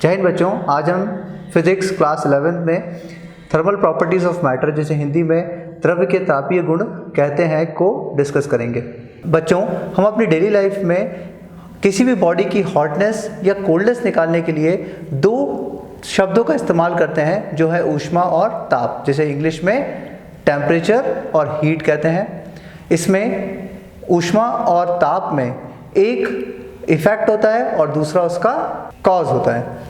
जय हिंद बच्चों, आज हम फिजिक्स क्लास 11 में थर्मल प्रॉपर्टीज़ ऑफ मैटर, जिसे हिंदी में द्रव्य के तापीय गुण कहते हैं, को डिस्कस करेंगे। बच्चों, हम अपनी डेली लाइफ में किसी भी बॉडी की हॉटनेस या कोल्डनेस निकालने के लिए दो शब्दों का इस्तेमाल करते हैं, जो है ऊष्मा और ताप, जिसे इंग्लिश में टेम्परेचर और हीट कहते हैं। इसमें ऊष्मा और ताप में एक इफेक्ट होता है और दूसरा उसका कॉज होता है।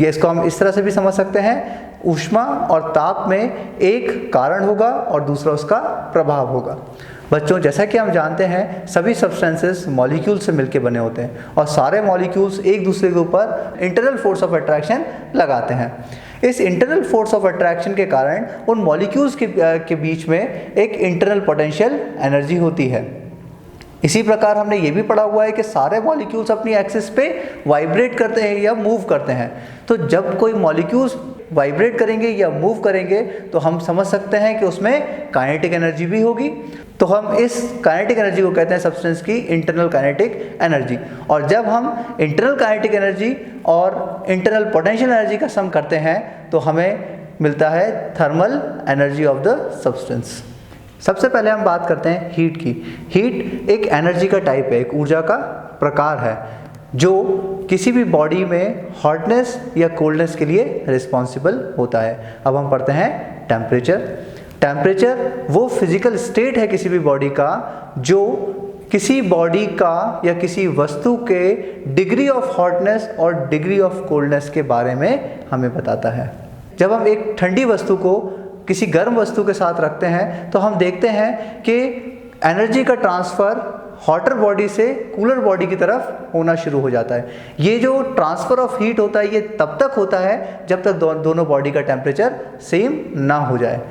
ये इसको हम इस तरह से भी समझ सकते हैं, ऊष्मा और ताप में एक कारण होगा और दूसरा उसका प्रभाव होगा। बच्चों, जैसा कि हम जानते हैं, सभी सब्सटेंसेस मॉलिक्यूल से मिलकर बने होते हैं और सारे मॉलिक्यूल्स एक दूसरे के ऊपर इंटरनल फोर्स ऑफ अट्रैक्शन लगाते हैं। इस इंटरनल फोर्स ऑफ अट्रैक्शन के कारण उन मॉलिक्यूल्स के बीच में एक इंटरनल पोटेंशियल एनर्जी होती है। इसी प्रकार हमने ये भी पढ़ा हुआ है कि सारे मॉलिक्यूल्स अपनी एक्सिस पे वाइब्रेट करते हैं या मूव करते हैं। तो जब कोई मॉलिक्यूल्स वाइब्रेट करेंगे या मूव करेंगे तो हम समझ सकते हैं कि उसमें काइनेटिक एनर्जी भी होगी। तो हम इस काइनेटिक एनर्जी को कहते हैं सब्सटेंस की इंटरनल काइनेटिक एनर्जी। और जब हम इंटरनल काइनेटिक एनर्जी और इंटरनल पोटेंशियल एनर्जी का सम करते हैं तो हमें मिलता है thermal energy of the substance. सबसे पहले हम बात करते हैं हीट की। हीट एक एनर्जी का टाइप है, एक ऊर्जा का प्रकार है, जो किसी भी बॉडी में हॉटनेस या कोल्डनेस के लिए रिस्पॉन्सिबल होता है। अब हम पढ़ते हैं टेम्परेचर। टेम्परेचर वो फिजिकल स्टेट है किसी भी बॉडी का जो किसी बॉडी का या किसी वस्तु के डिग्री ऑफ हॉटनेस और डिग्री ऑफ कोल्डनेस के बारे में हमें बताता है। जब हम एक ठंडी वस्तु को किसी गर्म वस्तु के साथ रखते हैं तो हम देखते हैं कि एनर्जी का ट्रांसफ़र हॉटर बॉडी से कूलर बॉडी की तरफ होना शुरू हो जाता है। ये जो ट्रांसफ़र ऑफ हीट होता है, ये तब तक होता है जब तक दोनों बॉडी का टेम्परेचर सेम ना हो जाए।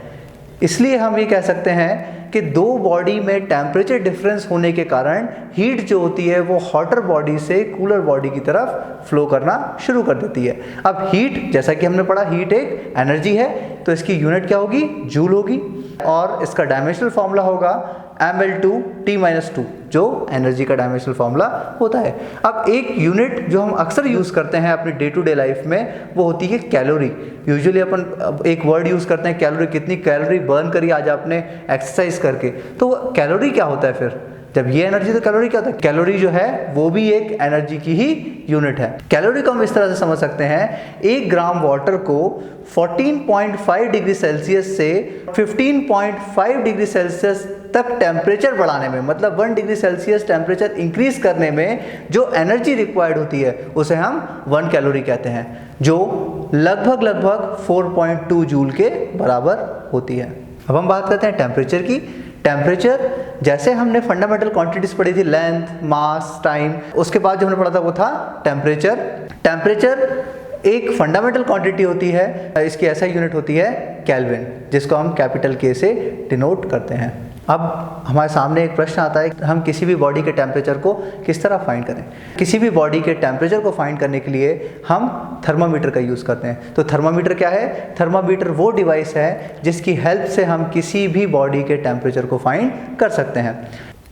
इसलिए हम ये कह सकते हैं कि दो बॉडी में टेम्परेचर डिफरेंस होने के कारण हीट जो होती है वो हॉटर बॉडी से कूलर बॉडी की तरफ फ्लो करना शुरू कर देती है। अब हीट, जैसा कि हमने पढ़ा, हीट एक एनर्जी है, तो इसकी यूनिट क्या होगी? जूल होगी। और इसका डायमेंशनल फॉर्मूला होगा mL/T-2, जो एनर्जी का डायमेंशनल फॉर्मूला होता है। अब एक यूनिट जो हम अक्सर यूज़ करते हैं अपनी डे टू डे लाइफ में, वो होती है कैलोरी। यूजुअली अपन एक वर्ड यूज़ करते हैं कैलोरी, कितनी कैलोरी बर्न करी आज आपने एक्सरसाइज करके। तो कैलोरी क्या होता है फिर? जब ये एनर्जी, तो कैलोरी क्या होता है? कैलोरी जो है वो भी एक एनर्जी की ही यूनिट है। कैलोरी को हम इस तरह से समझ सकते हैं, 1 ग्राम वाटर को 14.5 डिग्री सेल्सियस से 15.5 डिग्री सेल्सियस तक टेम्परेचर बढ़ाने में, मतलब 1 डिग्री सेल्सियस टेम्परेचर इंक्रीज करने में जो एनर्जी रिक्वायर्ड होती है उसे हम 1 कैलोरी कहते हैं, जो लगभग 4.2 जूल के बराबर होती है। अब हम बात करते हैं टेम्परेचर की। टेम्परेचर, जैसे हमने फंडामेंटल क्वांटिटीज पढ़ी थी, लेंथ, मास, टाइम, उसके बाद जो हमने पढ़ा था वो था टेम्परेचर। टेम्परेचर एक फंडामेंटल क्वांटिटी होती है, इसकी ऐसा यूनिट होती है केल्विन, जिसको हम कैपिटल के से डिनोट करते हैं। अब हमारे सामने एक प्रश्न आता है, हम किसी भी बॉडी के टेम्परेचर को किस तरह फाइंड करें? किसी भी बॉडी के टेम्परेचर को फाइंड करने के लिए हम थर्मामीटर का यूज़ करते हैं। तो थर्मामीटर क्या है? थर्मामीटर वो डिवाइस है जिसकी हेल्प से हम किसी भी बॉडी के टेम्परेचर को फाइंड कर सकते हैं।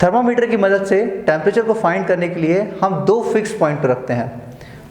थर्मामीटर की मदद से टेम्परेचर को फाइंड करने के लिए हम दो फिक्स पॉइंट रखते हैं।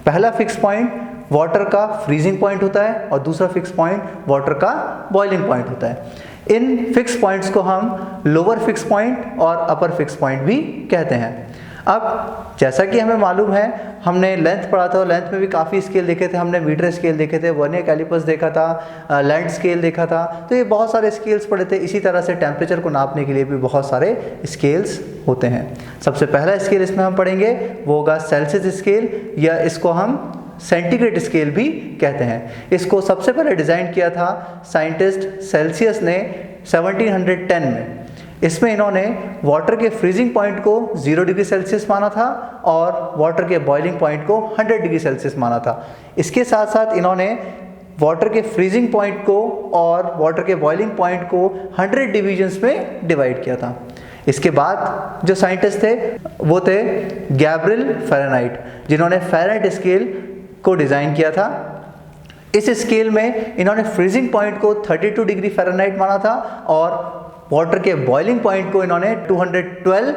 पहला फिक्स पॉइंट वाटर का फ्रीजिंग पॉइंट होता है और दूसरा फिक्स पॉइंट वाटर का बॉइलिंग पॉइंट होता है। इन फिक्स पॉइंट्स को हम लोअर फिक्स पॉइंट और अपर फिक्स पॉइंट भी कहते हैं। अब जैसा कि हमें मालूम है, हमने लेंथ पढ़ा था और लेंथ में भी काफ़ी स्केल देखे थे। हमने मीटर स्केल देखे थे, वर्नियर कैलिपर्स देखा था, लैंड स्केल देखा था। तो ये बहुत सारे स्केल्स पढ़े थे। इसी तरह से टेम्परेचर को नापने के लिए भी बहुत सारे स्केल्स होते हैं। सबसे पहला स्केल इसमें हम पढ़ेंगे वो होगा सेल्सियस स्केल, या इसको हम सेंटीग्रेड स्केल भी कहते हैं। इसको सबसे पहले डिज़ाइन किया था साइंटिस्ट सेल्सियस ने 1710 में। इसमें इन्होंने वाटर के फ्रीजिंग पॉइंट को 0 डिग्री सेल्सियस माना था और वाटर के बॉइलिंग पॉइंट को 100 डिग्री सेल्सियस माना था। इसके साथ साथ इन्होंने वाटर के फ्रीजिंग पॉइंट को और वाटर के बॉइलिंग पॉइंट को 100 डिवीजन्स में डिवाइड किया था। इसके बाद जो साइंटिस्ट थे वो थे गैब्रिएल फ़ारेनहाइट, जिन्होंने फ़ारेनहाइट स्केल को डिज़ाइन किया था। इस स्केल में इन्होंने फ्रीजिंग पॉइंट को 32 डिग्री फ़ारेनहाइट माना था और वाटर के बॉइलिंग पॉइंट को इन्होंने 212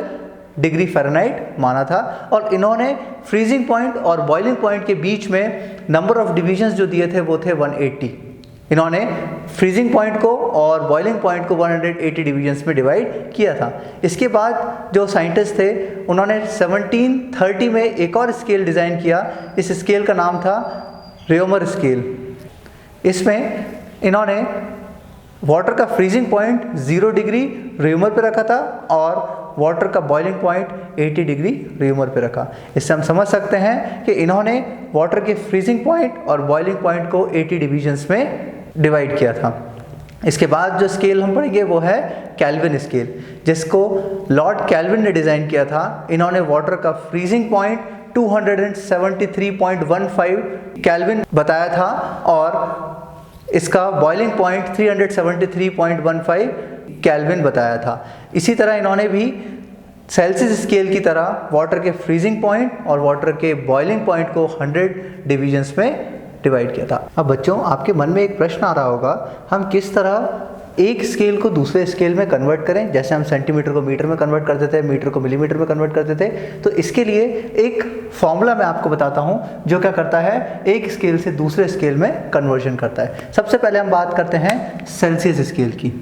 डिग्री फ़ारेनहाइट माना था। और इन्होंने फ्रीजिंग पॉइंट और बॉइलिंग पॉइंट के बीच में नंबर ऑफ डिविजन्स जो दिए थे वो थे 180। इन्होंने फ्रीजिंग पॉइंट को और बॉइलिंग पॉइंट को 180 डिविजन्स में डिवाइड किया था। इसके बाद जो साइंटिस्ट थे उन्होंने 1730 में एक और स्केल डिज़ाइन किया। इस स्केल का नाम था रेमर स्केल। इसमें इन्होंने वाटर का फ्रीजिंग पॉइंट 0 डिग्री रेमर पे रखा था और वाटर का बॉइलिंग पॉइंट 80 डिग्री रेमर पे रखा। इससे हम समझ सकते हैं कि इन्होंने वाटर के फ्रीजिंग पॉइंट और बॉइलिंग पॉइंट को 80 डिविजन्स में डिवाइड किया था। इसके बाद जो स्केल हम पढ़ेंगे वो है केल्विन स्केल, जिसको लॉर्ड केल्विन ने डिज़ाइन किया था। इन्होंने वाटर का फ्रीजिंग पॉइंट 273.15 केल्विन बताया था और इसका बॉइलिंग पॉइंट 373.15 केल्विन बताया था। इसी तरह इन्होंने भी सेल्सियस स्केल की तरह वाटर के फ्रीजिंग पॉइंट और वाटर के बॉइलिंग पॉइंट को 100 डिविजन्स में डिवाइड किया था। अब बच्चों, आपके मन में एक प्रश्न आ रहा होगा, हम किस तरह एक स्केल को दूसरे स्केल में कन्वर्ट करें। जैसे हम सेंटीमीटर को मीटर में कन्वर्ट करते थे, मीटर को मिलीमीटर में कन्वर्ट करते थे। तो इसके लिए एक फॉर्मूला मैं आपको बताता हूँ जो क्या करता है, एक स्केल से दूसरे स्केल में कन्वर्जन करता है। सबसे पहले हम बात करते हैं सेल्सियस स्केल की।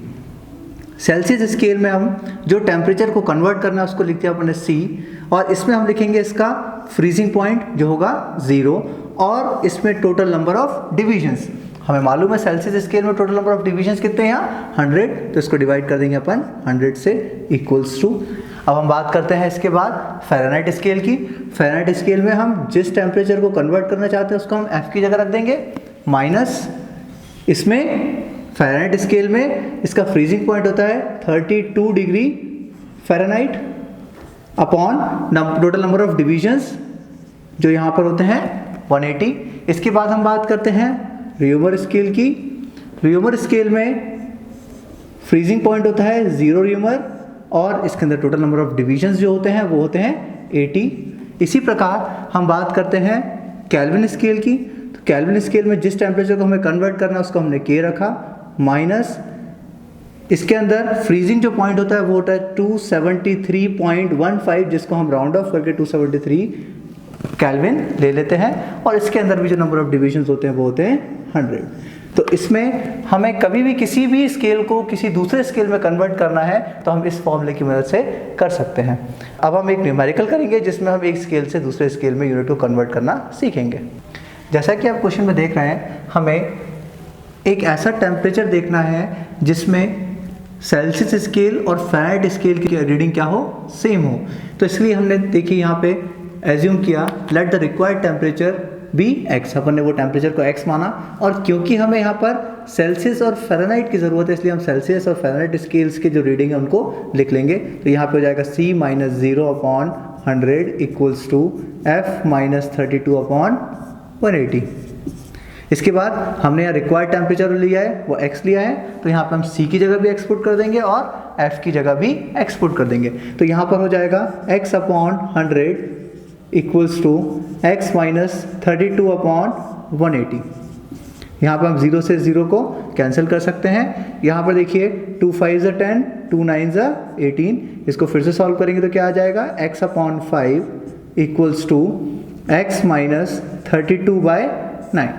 सेल्सियस स्केल में हम जो टेम्परेचर को कन्वर्ट करना है उसको लिखते हैं अपने C, और इसमें हम लिखेंगे इसका फ्रीजिंग पॉइंट जो होगा 0, और इसमें टोटल नंबर ऑफ डिविजन्स। हमें मालूम है सेल्सियस स्केल में टोटल नंबर ऑफ डिविजन्स कितने हैं यहाँ 100, तो इसको डिवाइड कर देंगे अपन 100 से इक्वल्स टू। अब हम बात करते हैं इसके बाद फ़ारेनहाइट स्केल की। फ़ारेनहाइट स्केल में हम जिस टेम्परेचर को कन्वर्ट करना चाहते हैं उसको हम F की जगह रख देंगे माइनस, इसमें फ़ारेनहाइट स्केल में इसका फ्रीजिंग पॉइंट होता है 32 degree Fahrenheit upon total number of divisions जो यहाँ पर होते हैं 180। इसके बाद हम बात करते हैं रेमर स्केल की। रेमर स्केल में फ्रीजिंग पॉइंट होता है 0 रेमर और इसके अंदर टोटल नंबर ऑफ डिविजन्स जो होते हैं वो होते हैं 80। इसी प्रकार हम बात करते हैं केल्विन स्केल की। तो केल्विन स्केल में जिस टेम्परेचर को हमें कन्वर्ट करना है उसको हमने K रखा माइनस, इसके अंदर फ्रीजिंग जो पॉइंट होता है वो होता है 273.15, जिसको हम राउंड ऑफ करके 273 केल्विन ले लेते हैं, और इसके अंदर भी जो नंबर ऑफ डिविजन्स होते हैं वो होते हैं 100। तो इसमें हमें कभी भी किसी भी स्केल को किसी दूसरे स्केल में कन्वर्ट करना है तो हम इस फॉर्मूले की मदद से कर सकते हैं। अब हम एक न्यूमेरिकल करेंगे जिसमें हम एक स्केल से दूसरे स्केल में यूनिट को कन्वर्ट करना सीखेंगे। जैसा कि आप क्वेश्चन में देख रहे हैं, हमें एक ऐसा टेम्परेचर देखना है जिसमें सेल्सियस स्केल और फ़ारेनहाइट स्केल की रीडिंग क्या हो, सेम हो। तो इसलिए हमने देखिए यहाँ पे एज्यूम किया let the required temperature be x। अपन ने वो टेम्परेचर को x माना, और क्योंकि हमें यहाँ पर सेल्सियस और फ़ारेनहाइट की ज़रूरत है इसलिए हम सेल्सियस और फ़ारेनहाइट स्केल्स के जो रीडिंग है उनको लिख लेंगे। तो यहाँ पे हो जाएगा C minus 0/100 equals to F minus 32/180। इसके बाद हमने यहाँ रिक्वायर्ड टेम्परेचर लिया है वो x लिया है, तो यहाँ पर हम C की जगह भी एक्सपुट कर देंगे और F की जगह भी एक्सपुट कर देंगे। तो यहाँ पर हो जाएगा x/100 equals to x minus 32/180। यहाँ पर हम 0 से 0 को कैंसिल कर सकते हैं। यहाँ पर देखिए 2 5 = 10, 2 9 = 18। इसको फिर से सॉल्व करेंगे तो क्या आ जाएगा, x/5 equals to x minus 32/9।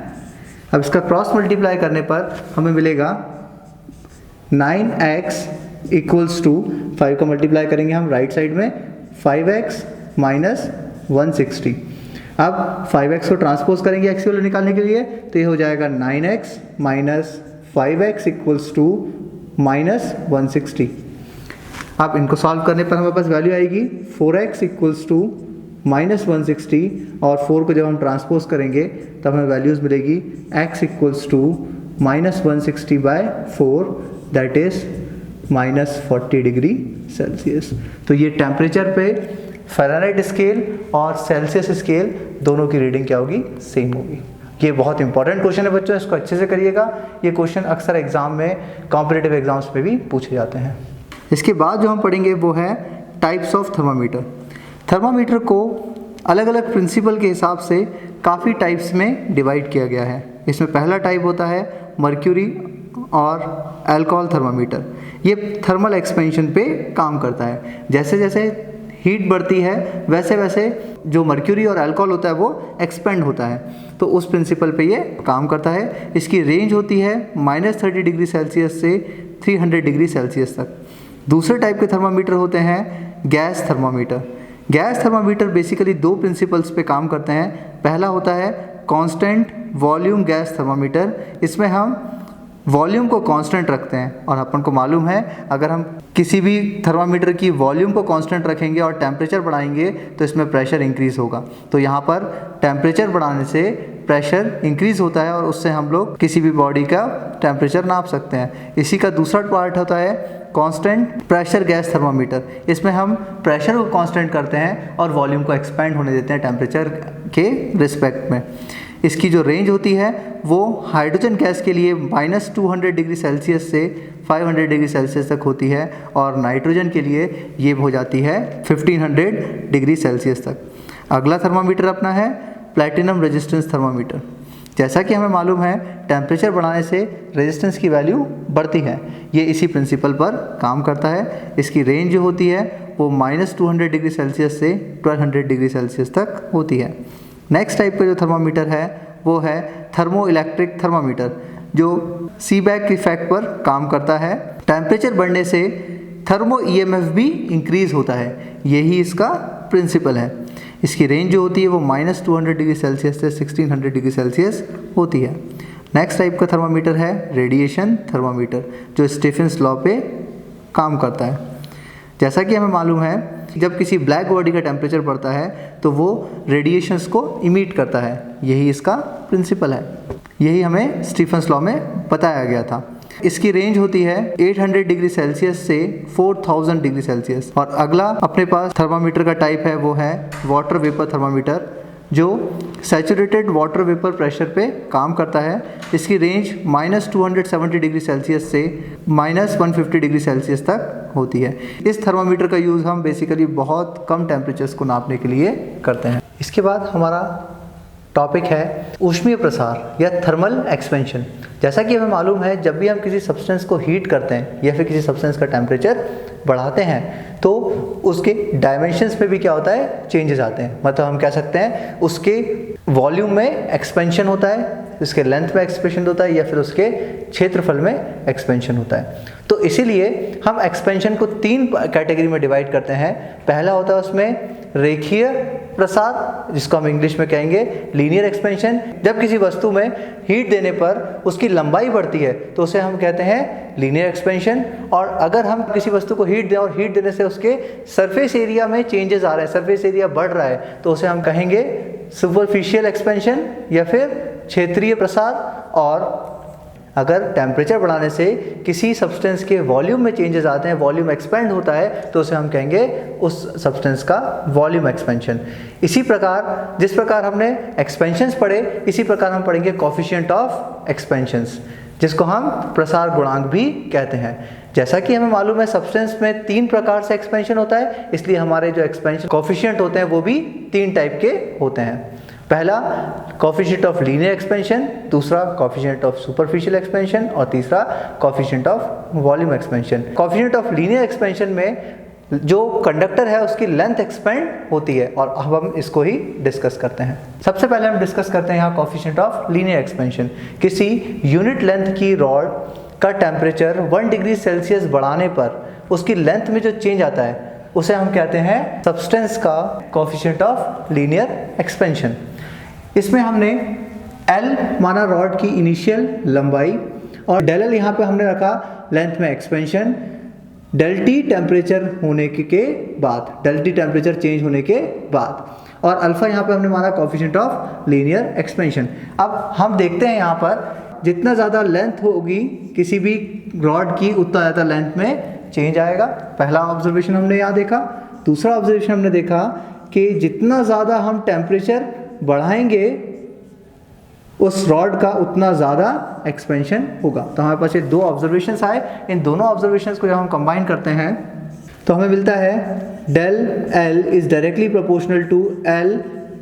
अब इसका क्रॉस मल्टीप्लाई करने पर हमें मिलेगा 9x इक्वल्स टू 5 का मल्टीप्लाई करेंगे हम राइट साइड में 5x माइनस 160। अब 5x को ट्रांसपोज करेंगे x की वैल्यू निकालने के लिए, तो ये हो जाएगा 9x minus 5x equals to minus 160। अब इनको सॉल्व करने पर हमारे पास वैल्यू आएगी 4x इक्वल्स टू माइनस 160, और 4 को जब हम ट्रांसपोज करेंगे तब हमें वैल्यूज़ मिलेगी x equals to minus 160/4 that is minus 40 degree Celsius. तो ये टेम्परेचर पे फ़ारेनहाइट स्केल और सेल्सियस स्केल दोनों की रीडिंग क्या होगी, सेम होगी। ये बहुत इंपॉर्टेंट क्वेश्चन है बच्चों, इसको अच्छे से करिएगा। ये क्वेश्चन अक्सर एग्जाम में कॉम्पिटिटिव एग्जाम्स में भी पूछे जाते हैं। इसके बाद जो हम पढ़ेंगे वो है टाइप्स ऑफ थर्मामीटर। थर्मामीटर को अलग अलग प्रिंसिपल के हिसाब से काफ़ी टाइप्स में डिवाइड किया गया है। इसमें पहला टाइप होता है मर्क्यूरी और अल्कोहल थर्मामीटर। ये थर्मल एक्सपेंशन पे काम करता है। जैसे जैसे हीट बढ़ती है वैसे वैसे जो मर्क्यूरी और अल्कोहल होता है वो एक्सपेंड होता है। तो उस प्रिंसिपल पे ये काम करता है। इसकी रेंज होती है -30 डिग्री सेल्सियस से 300 डिग्री सेल्सियस तक। दूसरे टाइप के थर्मामीटर होते हैं gas thermometer. Gas thermometer basically दो प्रिंसिपल्स पे काम करते हैं। पहला होता है कांस्टेंट वॉल्यूम गैस थर्मामीटर। इसमें हम वॉल्यूम को कांस्टेंट रखते हैं और अपन को मालूम है अगर हम किसी भी थर्मामीटर की वॉल्यूम को कांस्टेंट रखेंगे और टेम्परेचर बढ़ाएंगे तो इसमें प्रेशर इंक्रीज़ होगा। तो यहाँ पर टेम्परेचर बढ़ाने से प्रेशर इंक्रीज़ होता है और उससे हम लोग किसी भी बॉडी का टेम्परेचर नाप सकते हैं। इसी का दूसरा पार्ट होता है कांस्टेंट प्रेशर गैस थर्मामीटर। इसमें हम प्रेशर को कांस्टेंट करते हैं और वॉल्यूम को एक्सपेंड होने देते हैं टेम्परेचर के रिस्पेक्ट में। इसकी जो रेंज होती है वो हाइड्रोजन गैस के लिए -200 डिग्री सेल्सियस से 500 डिग्री सेल्सियस तक होती है और नाइट्रोजन के लिए ये हो जाती है 1500 डिग्री सेल्सियस तक। अगला थर्मामीटर अपना है प्लैटिनम रेजिस्टेंस थर्मामीटर। जैसा कि हमें मालूम है टेम्परेचर बढ़ाने से रेजिस्टेंस की वैल्यू बढ़ती है। ये इसी प्रिंसिपल पर काम करता है। इसकी रेंज जो होती है वो -200 डिग्री सेल्सियस से 1200 डिग्री सेल्सियस तक होती है। नेक्स्ट टाइप का जो थर्मामीटर है वो है थर्मो इलेक्ट्रिक थर्मामीटर, जो सीबैक इफेक्ट पर काम करता है। टेम्परेचर बढ़ने से थर्मो ईएमएफ भी इंक्रीज़ होता है। यही इसका प्रिंसिपल है। इसकी रेंज जो होती है वो -200 डिग्री सेल्सियस से 1600 डिग्री सेल्सियस होती है। नेक्स्ट टाइप का थर्मामीटर है रेडिएशन थर्मामीटर, जो स्टीफेंस लॉ पे काम करता है। जैसा कि हमें मालूम है जब किसी ब्लैक बॉडी का टेम्परेचर बढ़ता है तो वो रेडिएशंस को इमिट करता है। यही इसका प्रिंसिपल है। यही हमें स्टीफेंस लॉ में बताया गया था। इसकी रेंज होती है 800 डिग्री सेल्सियस से 4000 डिग्री सेल्सियस। और अगला अपने पास थर्मामीटर का टाइप है वो है वाटर वेपर थर्मामीटर, जो सैचुरेटेड वाटर वेपर प्रेशर पे काम करता है। इसकी रेंज -270 डिग्री सेल्सियस से -150 डिग्री सेल्सियस तक होती है। इस थर्मामीटर का यूज़ हम बेसिकली बहुत कम टेम्परेचर्स को नापने के लिए करते हैं। इसके बाद हमारा टॉपिक है ऊष्मीय प्रसार या थर्मल एक्सपेंशन। जैसा कि हमें मालूम है जब भी हम किसी सब्सटेंस को हीट करते हैं या फिर किसी सब्सटेंस का टेम्परेचर बढ़ाते हैं तो उसके डायमेंशंस में भी क्या होता है, चेंजेस आते हैं। मतलब हम कह सकते हैं उसके वॉल्यूम में एक्सपेंशन होता है, उसके लेंथ में एक्सपेंशन होता है या फिर उसके क्षेत्रफल में एक्सपेंशन होता है। तो इसीलिए हम एक्सपेंशन को 3 कैटेगरी में डिवाइड करते हैं। पहला होता है उसमें रेखीय प्रसार, जिसको हम इंग्लिश में कहेंगे लीनियर एक्सपेंशन। जब किसी वस्तु में हीट देने पर उसकी लंबाई बढ़ती है तो उसे हम कहते हैं लीनियर एक्सपेंशन। और अगर हम किसी वस्तु को हीट दें और हीट देने से उसके सरफेस एरिया में चेंजेस आ रहे हैं, सरफेस एरिया बढ़ रहा है, तो उसे हम कहेंगे सुपरफिशियल एक्सपेंशन या फिर क्षेत्रीय प्रसार। और अगर टेम्परेचर बढ़ाने से किसी सब्सटेंस के वॉल्यूम में चेंजेस आते हैं, वॉल्यूम एक्सपेंड होता है, तो उसे हम कहेंगे उस सब्सटेंस का वॉल्यूम एक्सपेंशन। इसी प्रकार जिस प्रकार हमने एक्सपेंशंस पढ़े, इसी प्रकार हम पढ़ेंगे कॉफिशिएंट ऑफ एक्सपेंशंस, जिसको हम प्रसार गुणांक भी कहते हैं। जैसा कि हमें मालूम है सब्सटेंस में 3 प्रकार से एक्सपेंशन होता है, इसलिए हमारे जो एक्सपेंशन कॉफिशिएंट होते हैं वो भी 3 टाइप के होते हैं। पहला कॉफिशिएंट ऑफ लीनियर एक्सपेंशन, दूसरा कॉफिशिएंट ऑफ सुपरफिशियल एक्सपेंशन और तीसरा coefficient of volume expansion. Coefficient of linear expansion में जो कंडक्टर है उसकी लेंथ एक्सपेंड होती है और अब हम इसको ही डिस्कस करते हैं। सबसे पहले हम डिस्कस करते हैं यहाँ कॉफिशिएंट ऑफ लीनियर एक्सपेंशन। किसी यूनिट लेंथ की रॉड का टेम्परेचर 1 डिग्री सेल्सियस बढ़ाने पर उसकी लेंथ में जो चेंज आता है उसे हम कहते हैं सब्सटेंस का कॉफिशिएंट ऑफ लीनियर एक्सपेंशन। इसमें हमने L माना रॉड की इनिशियल लंबाई और डेल L यहाँ पे हमने रखा लेंथ में एक्सपेंशन, डेल T टेम्परेचर होने के बाद, डेल T टेम्परेचर चेंज होने के बाद, और अल्फा यहाँ पे हमने माना कॉफिशिएंट ऑफ लीनियर एक्सपेंशन। अब हम देखते हैं यहाँ पर जितना ज़्यादा लेंथ होगी किसी भी रॉड की उतना ज़्यादा लेंथ में चेंज आएगा। पहला ऑब्जर्वेशन हमने यहाँ देखा। दूसरा ऑब्जर्वेशन हमने देखा कि जितना ज़्यादा हम टेम्परेचर बढ़ाएंगे उस रॉड का उतना ज़्यादा एक्सपेंशन होगा। तो हमारे पास ये 2 ऑब्जर्वेशंस आए। इन दोनों ऑब्जर्वेशंस को जब हम कंबाइन करते हैं तो हमें मिलता है del L is directly proportional to L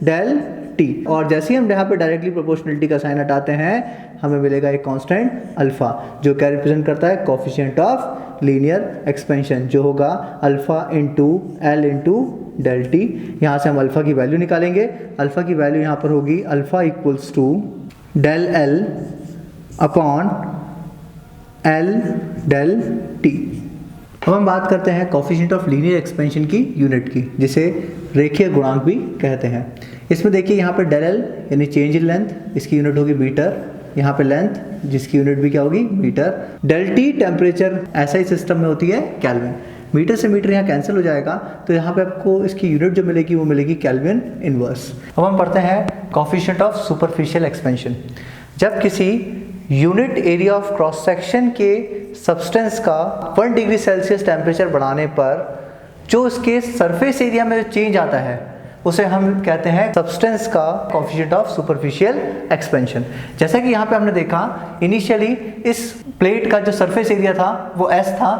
del T। और जैसे ही हम यहाँ पे डायरेक्टली प्रोपोर्शनलिटी का साइन हटाते हैं हमें मिलेगा एक कांस्टेंट अल्फा, जो क्या रिप्रेजेंट करता है कॉफिशिएंट ऑफ लीनियर एक्सपेंशन, जो होगा alpha into L into del T. यहाँ से हम अल्फ़ा की वैल्यू निकालेंगे। अल्फ़ा की वैल्यू यहाँ पर होगी alpha equals to del L upon L del T. अब हम बात करते हैं कोफिशिएंट ऑफ लीनियर एक्सपेंशन की यूनिट की, जिसे रेखीय गुणांक भी कहते हैं। इसमें देखिए यहाँ पर डेल एल यानी चेंज इन लेंथ, इसकी यूनिट होगी मीटर। यहाँ पे लेंथ जिसकी यूनिट भी क्या होगी मीटर। डेल टी टेम्परेचर ऐसा सिस्टम में होती है केल्विन। मीटर से मीटर यहाँ कैंसिल हो जाएगा, तो यहाँ पे आपको इसकी यूनिट जो मिलेगी वो मिलेगी केल्विन इनवर्स। अब हम पढ़ते हैं कोफिशिएंट ऑफ सुपरफिशियल एक्सपेंशन। जब किसी unit area of cross section के सब्सटेंस का 1 डिग्री सेल्सियस टेम्परेचर बढ़ाने पर जो उसके सरफेस एरिया में चेंज आता है उसे हम कहते हैं सब्सटेंस का कोफिशिएंट ऑफ सुपरफिशियल एक्सपेंशन। जैसा कि यहाँ पे हमने देखा इनिशियली इस प्लेट का जो सरफेस एरिया था वो S था,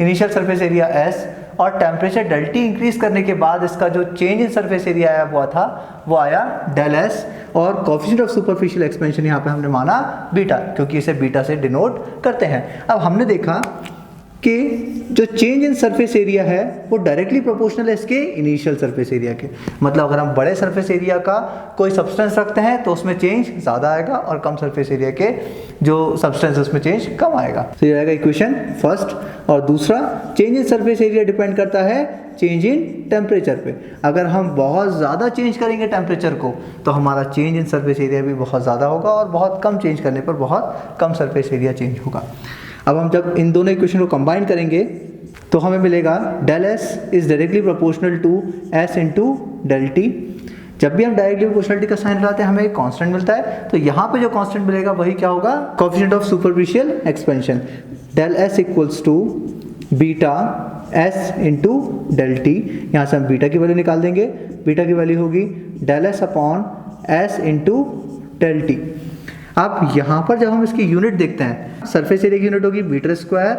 इनिशियल सरफेस एरिया S, और टेम्परेचर डेल टी इंक्रीज करने के बाद इसका जो चेंज इन सरफेस एरिया आया वो आया डेल S, और कोफिशिएंट ऑफ सुपरफिशियल एक्सपेंशन यहाँ पे हमने माना बीटा, क्योंकि इसे बीटा से डिनोट करते हैं। अब हमने देखा कि जो चेंज इन सरफेस एरिया है वो डायरेक्टली प्रोपोर्शनल है इसके इनिशियल सरफेस एरिया के। मतलब अगर हम बड़े सरफेस एरिया का कोई सब्सटेंस रखते हैं तो उसमें चेंज ज़्यादा आएगा, और कम सरफेस एरिया के जो सब्सटेंस है उसमें चेंज कम आएगा। तो ये आएगा इक्वेशन फर्स्ट। और दूसरा, change in surface area depend करता है चेंज इन टेम्परेचर पे। अगर हम बहुत ज़्यादा चेंज करेंगे टेम्परेचर को तो हमारा चेंज इन सरफेस एरिया भी बहुत ज़्यादा होगा, और बहुत कम चेंज करने पर बहुत कम सरफेस एरिया चेंज होगा। अब हम जब इन दोनों इक्वेशन को कंबाइन करेंगे तो हमें मिलेगा del S is directly proportional to S into del T. जब भी हम डायरेक्टली प्रोपोर्शनलिटी का साइन लगाते हैं हमें एक कांस्टेंट मिलता है, तो यहाँ पे जो कांस्टेंट मिलेगा वही क्या होगा coefficient of superficial expansion. Del S equals to beta S into del T. यहाँ से हम बीटा की वैल्यू निकाल देंगे। बीटा की वैल्यू होगी del S upon S into del T. अब यहाँ पर जब हम इसकी यूनिट देखते हैं, सरफेस एरिया की यूनिट होगी metre square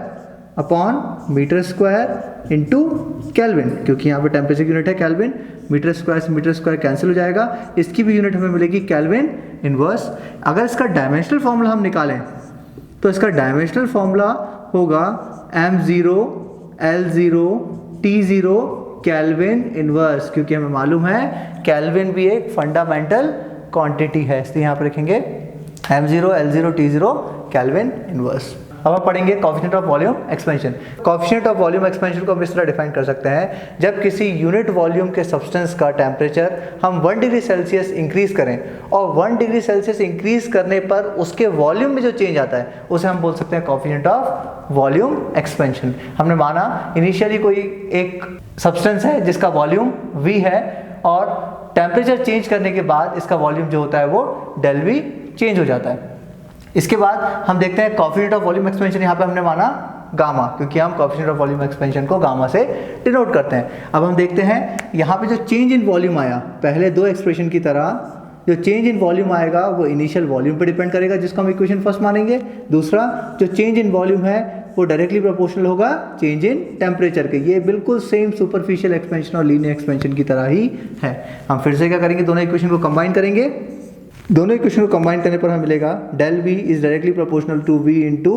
upon metre square into kelvin, क्योंकि यहाँ पे टेम्परेचर की यूनिट है केल्विन। मीटर स्क्वायर से मीटर स्क्वायर कैंसिल हो जाएगा, इसकी भी यूनिट हमें मिलेगी केल्विन इनवर्स। अगर इसका डायमेंशनल फॉर्मूला हम निकालें तो इसका डायमेंशनल फॉर्मूला होगा m0 L0 T0 kelvin inverse, क्योंकि हमें मालूम है केल्विन भी एक फंडामेंटल क्वांटिटी है, इसलिए यहाँ पर लिखेंगे m0 L0 T0 kelvin inverse. अब हम पढ़ेंगे coefficient of volume expansion. Coefficient of volume expansion को हम इस तरह डिफाइन कर सकते हैं, जब किसी यूनिट वॉल्यूम के सब्सटेंस का टेम्परेचर हम 1 डिग्री सेल्सियस इंक्रीज करें और 1 डिग्री सेल्सियस इंक्रीज करने पर उसके वॉल्यूम में जो चेंज आता है उसे हम बोल सकते हैं कोफिशिएंट ऑफ वॉल्यूम एक्सपेंशन। हमने माना इनिशियली कोई एक सब्सटेंस है जिसका वॉल्यूम V है, और टेम्परेचर चेंज करने के बाद इसका वॉल्यूम जो होता है वो डेल V चेंज हो जाता है। इसके बाद हम देखते हैं कोफिशिएंट ऑफ वॉल्यूम एक्सपेंशन। यहाँ पे हमने माना गामा, क्योंकि हम कोफिशिएंट ऑफ वॉल्यूम एक्सपेंशन को गामा से डिनोट करते हैं। अब हम देखते हैं यहाँ पे जो चेंज इन वॉल्यूम आया, पहले दो एक्सप्रेशन की तरह जो चेंज इन वॉल्यूम आएगा वो इनिशियल वॉल्यूम पे डिपेंड करेगा, जिसको हम इक्वेशन फर्स्ट मानेंगे। दूसरा, जो चेंज इन वॉल्यूम है वो डायरेक्टली प्रोपोर्शनल होगा चेंज इन टेम्परेचर के। ये बिल्कुल सेम सुपरफिशियल एक्सपेंशन और लीनियर एक्सपेंशन की तरह ही है। हम फिर से क्या करेंगे, दोनों इक्वेशन को कंबाइन करेंगे। दोनों इक्वेशन को कंबाइन करने पर हमें मिलेगा del V is directly proportional to V into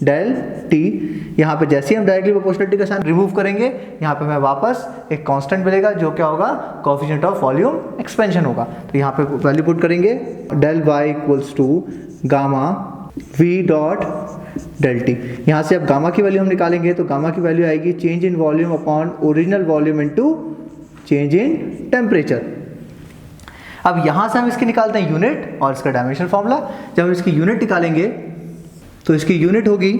del T। यहाँ पे जैसे ही हम डायरेक्टली प्रोपोर्शनलिटी का साइन रिमूव करेंगे, यहाँ पे हमें वापस एक कांस्टेंट मिलेगा जो क्या होगा कोफिशिएंट ऑफ वॉल्यूम एक्सपेंशन होगा। तो यहाँ पे वैल्यू पुट करेंगे, del Y equals to gamma V dot del T. यहाँ से अब गामा की वैल्यू हम निकालेंगे, तो गामा की वैल्यू आएगी change in volume upon original volume into change in temperature. अब यहाँ से हम इसकी निकालते हैं यूनिट और इसका डायमेंशनल फॉर्मूला। जब हम इसकी यूनिट निकालेंगे तो इसकी यूनिट होगी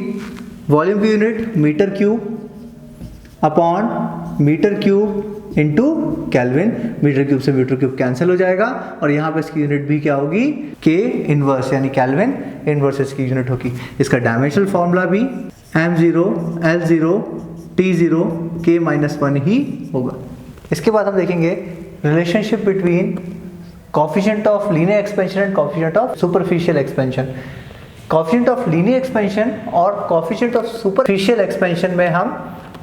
वॉल्यूम की unit metre cube upon metre cube into kelvin. Metre cube से मीटर क्यूब कैंसिल हो जाएगा, और यहाँ पे इसकी यूनिट भी क्या होगी के इनवर्स, यानी केल्विन इनवर्स इसकी यूनिट होगी। इसका डायमेंशनल फॉर्मूला भी m0 L0 T0 K-1 ही होगा। इसके बाद हम देखेंगे relationship between coefficient of linear expansion and coefficient of superficial expansion. Coefficient of linear expansion और कोफिशिएंट ऑफ सुपरफिशियल एक्सपेंशन में हम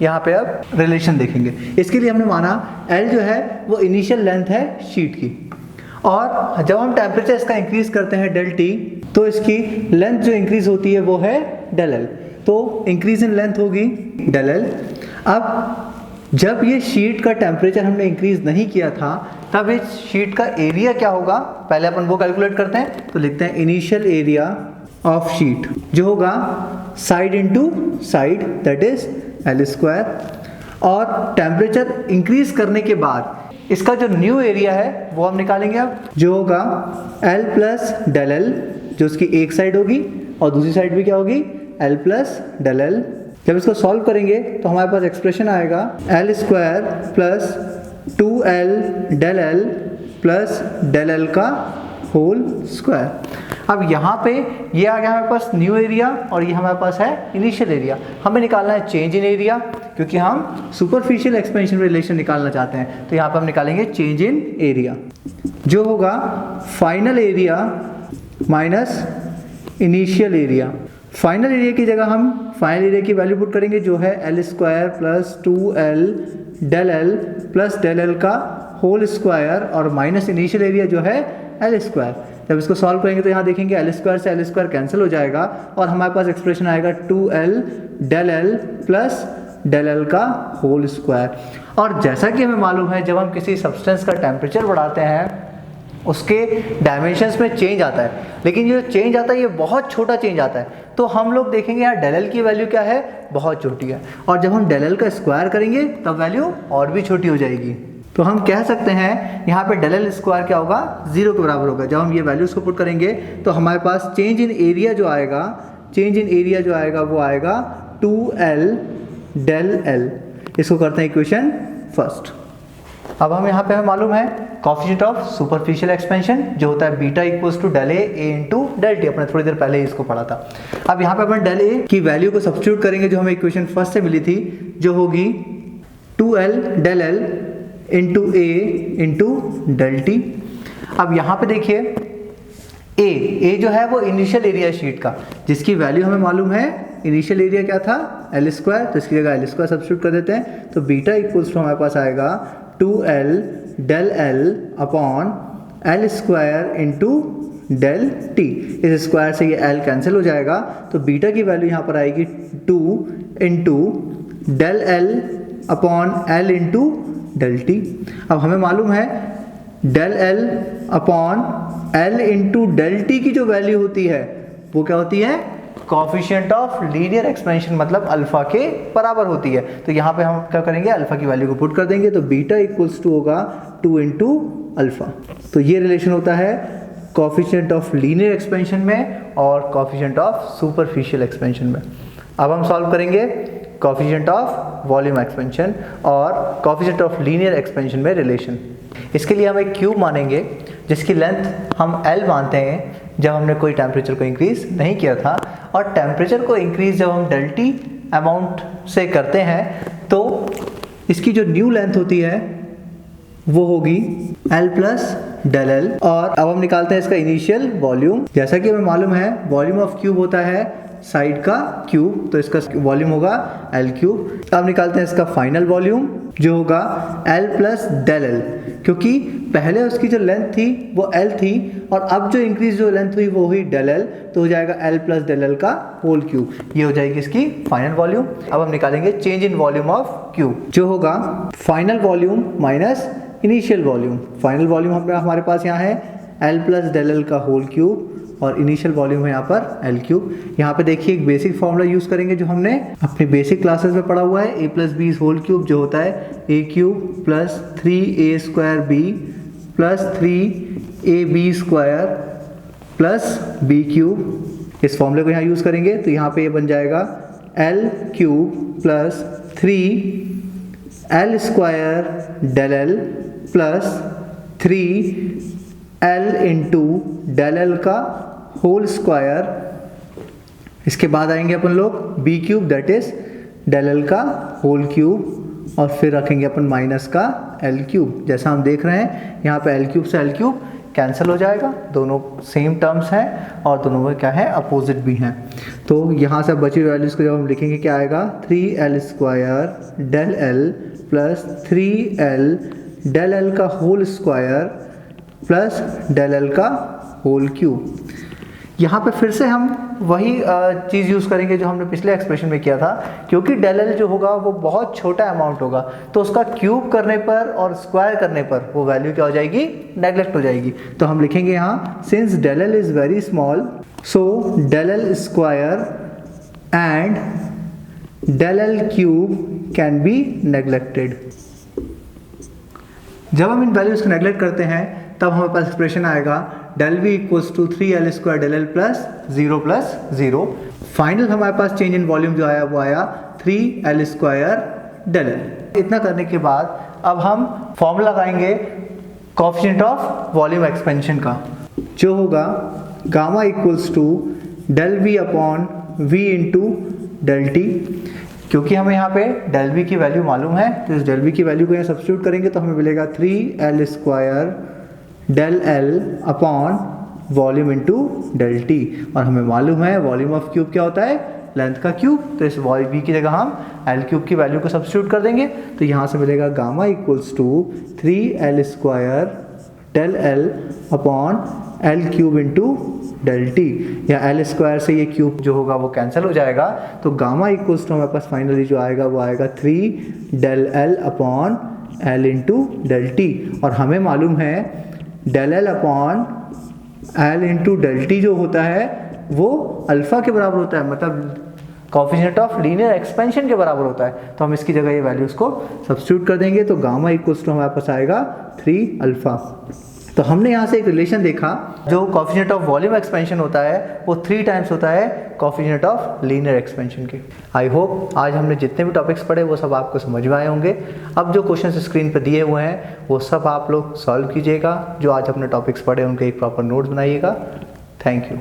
यहाँ पे अब रिलेशन देखेंगे। इसके लिए हमने माना L जो है वो इनिशियल लेंथ है शीट की, और जब हम टेम्परेचर इसका इंक्रीज करते हैं डेल T, तो इसकी लेंथ जो इंक्रीज होती है वो है डेल L। तो इंक्रीज इन लेंथ होगी डेल L। अब जब ये शीट का टेम्परेचर हमने इंक्रीज नहीं किया था तब इस शीट का एरिया क्या होगा, पहले अपन वो कैलकुलेट करते हैं। तो लिखते हैं इनिशियल एरिया ऑफ शीट जो होगा side into side that is L square, और टेम्परेचर इंक्रीज करने के बाद इसका जो न्यू एरिया है वो हम निकालेंगे अब, जो होगा एल प्लस डेल एल, जो उसकी एक साइड होगी और दूसरी साइड भी क्या होगी एल प्लस डेल एल। जब इसको सॉल्व करेंगे तो हमारे पास एक्सप्रेशन आएगा L square plus 2l del L plus del L का होल स्क्वायर। अब यहाँ पे ये आ गया हमारे पास न्यू एरिया और ये हमारे पास है इनिशियल एरिया। हमें निकालना है चेंज इन एरिया क्योंकि हम सुपरफिशियल एक्सपेंशन रिलेशन निकालना चाहते हैं। तो यहाँ पे हम निकालेंगे चेंज इन एरिया जो होगा final area minus initial area. Final area की जगह हम फाइनल एरिया की वैल्यू पुट करेंगे जो है L square plus 2l del L plus del L का होल स्क्वायर और माइनस इनिशियल एरिया जो है एल स्क्वायर। जब इसको सॉल्व करेंगे तो यहाँ देखेंगे एल स्क्वायर से एल स्क्वायर कैंसिल हो जाएगा और हमारे पास एक्सप्रेशन आएगा 2l del L plus del L का होल स्क्वायर। और जैसा कि हमें मालूम है जब हम किसी सब्सटेंस का टेम्परेचर बढ़ाते हैं उसके डायमेंशंस में चेंज आता है, लेकिन ये जो चेंज आता है ये बहुत छोटा चेंज आता है। तो हम लोग देखेंगे यहाँ डेल एल की वैल्यू क्या है, बहुत छोटी है, और जब हम डेल एल का स्क्वायर करेंगे तब वैल्यू और भी छोटी हो जाएगी। तो हम कह सकते हैं यहाँ पे डेल एल स्क्वायर क्या होगा 0 के बराबर होगा। जब हम ये वैल्यूज को पुट करेंगे तो हमारे पास चेंज इन एरिया जो आएगा, चेंज इन एरिया जो आएगा वो आएगा 2l डेल एल। इसको करते हैं इक्वेशन फर्स्ट। अब हम यहाँ पे हमें मालूम है कोएफिशिएंट ऑफ सुपरफिशियल एक्सपेंशन जो होता है beta equals to del A into del T. अपने थोड़ी देर पहले ही इसको पढ़ा था। अब यहाँ पे अपन डेल ए की वैल्यू को सब्स्टिट्यूट करेंगे जो हमें इक्वेशन फर्स्ट से मिली थी, जो होगी 2l डेल एल इंटू ए इंटू डेल टी। अब यहाँ पे देखिए ए जो है वो इनिशियल एरिया शीट का, जिसकी वैल्यू हमें मालूम है इनिशियल एरिया क्या था एल स्क्वायर, तो इसकी जगह एल स्क्वायर सब्स्टिट्यूट कर देते हैं। तो बीटा इक्वल्स टू हमारे पास आएगा 2l del L upon L square into del T. इस स्क्वायर से ये एल कैंसिल हो जाएगा तो बीटा की वैल्यू यहाँ पर आएगी 2 into del L upon L into del T. अब हमें मालूम है del L upon L into del T की जो वैल्यू होती है वो क्या होती है, कोएफिशिएंट ऑफ लीनियर एक्सपेंशन, मतलब अल्फा के बराबर होती है। तो यहाँ पे हम क्या करेंगे अल्फा की वैल्यू को पुट कर देंगे तो बीटा इक्वल्स टू होगा 2 इंटू अल्फा। तो ये रिलेशन होता है कोएफिशिएंट ऑफ लीनियर एक्सपेंशन में और कोएफिशिएंट ऑफ सुपरफिशियल एक्सपेंशन में। अब हम सॉल्व करेंगे कोएफिशिएंट ऑफ वॉल्यूम एक्सपेंशन और कोएफिशिएंट ऑफ लीनियर एक्सपेंशन में रिलेशन। इसके लिए हम एक क्यूब मानेंगे जिसकी लेंथ हम L मानते हैं जब हमने कोई टेम्परेचर को इंक्रीज नहीं किया था, और टेम्परेचर को इंक्रीज जब हम डेल टी अमाउंट से करते हैं तो इसकी जो न्यू लेंथ होती है वो होगी L प्लस डेल एल। और अब हम निकालते हैं इसका इनिशियल वॉल्यूम। जैसा कि हमें मालूम है वॉल्यूम ऑफ क्यूब होता है साइड का क्यूब, तो इसका वॉल्यूम होगा L क्यूब। अब निकालते हैं इसका फाइनल वॉल्यूम जो होगा L प्लस डेल एल, क्योंकि पहले उसकी जो लेंथ थी वो L थी और अब जो इंक्रीज जो लेंथ हुई वो हुई डेल एल, तो हो जाएगा L प्लस डेल एल का होल क्यूब। ये हो जाएगी इसकी फाइनल वॉल्यूम। अब हम निकालेंगे change in volume of cube जो होगा final volume minus initial volume. Final volume हमारे पास यहाँ है L प्लस डेल एल का होल क्यूब और इनिशियल वॉल्यूम है यहाँ पर L क्यूब। यहाँ पे देखिए एक बेसिक फॉर्मूला यूज करेंगे जो हमने अपनी बेसिक क्लासेस में पढ़ा हुआ है, a plus B whole cube जो होता है a cube plus 3a square b plus 3ab square plus b cube. इस फॉर्मूले को यहाँ यूज करेंगे तो यहाँ पे ये बन जाएगा L cube plus 3l square del L plus 3l into del L का होल स्क्वायर। इसके बाद आएंगे अपन लोग B cube that is del L का होल क्यूब और फिर रखेंगे अपन माइनस का एल क्यूब। जैसा हम देख रहे हैं यहाँ पे एल क्यूब से एल क्यूब कैंसिल हो जाएगा, दोनों सेम टर्म्स हैं और दोनों में क्या है अपोजिट भी हैं। तो यहाँ से बची हुई वैल्यूज को जब हम लिखेंगे क्या आएगा 3l square del L plus 3l del L का whole square plus del L का होल क्यूब। यहाँ पे फिर से हम वही चीज़ यूज़ करेंगे जो हमने पिछले एक्सप्रेशन में किया था, क्योंकि डेल एल जो होगा वो बहुत छोटा अमाउंट होगा, तो उसका क्यूब करने पर और स्क्वायर करने पर वो वैल्यू क्या हो जाएगी, नेगलेक्ट हो जाएगी। तो हम लिखेंगे यहाँ since del L is very small so del L square and del L cube can be neglected. जब हम इन वैल्यूज़ को नेगलेक्ट करते हैं तब हमारे पास एक्सप्रेशन आएगा del V equals to 3l square del L plus 0 final हमारे पास चेंज इन वॉल्यूम जो आया वो आया 3l स्क्वायर डेल एल। इतना करने के बाद अब हम फॉर्मूला लगाएंगे कोएफिशिएंट ऑफ वॉल्यूम एक्सपेंशन का, जो होगा gamma equals to del V upon V into del T. क्योंकि हमें यहाँ पे डेल वी की वैल्यू मालूम है तो इस डेल वी की वैल्यू को यहाँ सब्स्टिट्यूट करेंगे तो हमें मिलेगा 3l square del L upon volume into del T. और हमें मालूम है वॉल्यूम ऑफ क्यूब क्या होता है, लेंथ का क्यूब, तो इस वी की जगह हम एल क्यूब की वैल्यू को सब्स्टिट्यूट कर देंगे तो यहाँ से मिलेगा gamma equals to 3l square del L upon L cube into del T, या एल स्क्वायर से ये क्यूब जो होगा वो कैंसिल हो जाएगा तो गामा इक्वल्स टू हमारे पास फाइनली जो आएगा वो आएगा 3 del L upon L into del T. और हमें मालूम है del L upon L into del T जो होता है वो अल्फा के बराबर होता है, मतलब कोएफिशिएंट ऑफ लीनियर एक्सपेंशन के बराबर होता है। तो हम इसकी जगह ये वैल्यूज़ को सब्स्टिट्यूट कर देंगे तो गामा इक्वल्स टू हमारे पास आएगा 3 अल्फा। तो हमने यहाँ से एक रिलेशन देखा, जो कोएफिशिएंट ऑफ वॉल्यूम एक्सपेंशन होता है वो 3 टाइम्स होता है कोएफिशिएंट ऑफ लीनियर एक्सपेंशन के। आई होप आज हमने जितने भी टॉपिक्स पढ़े वो सब आपको समझ में आए होंगे। अब जो क्वेश्चन स्क्रीन पर दिए हुए हैं वो सब आप लोग सॉल्व कीजिएगा, जो आज अपने टॉपिक्स पढ़े उनके एक प्रॉपर नोट्स बनाइएगा। Thank you.